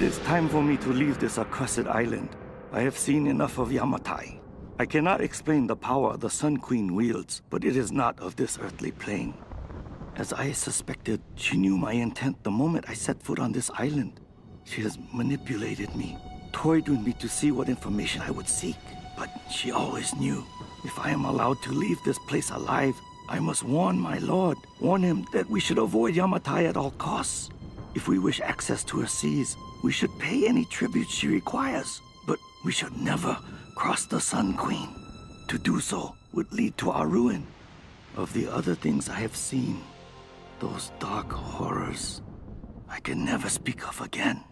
It is time for me to leave this accursed island. I have seen enough of Yamatai. I cannot explain the power the Sun Queen wields, but it is not of this earthly plane. As I suspected, she knew my intent the moment I set foot on this island. She has manipulated me, toyed with me to see what information I would seek. But she always knew. If I am allowed to leave this place alive, I must warn my lord, warn him that we should avoid Yamatai at all costs. If we wish access to her seas, we should pay any tribute she requires, but we should never cross the Sun Queen. To do so would lead to our ruin. Of the other things I have seen, those dark horrors, I can never speak of again.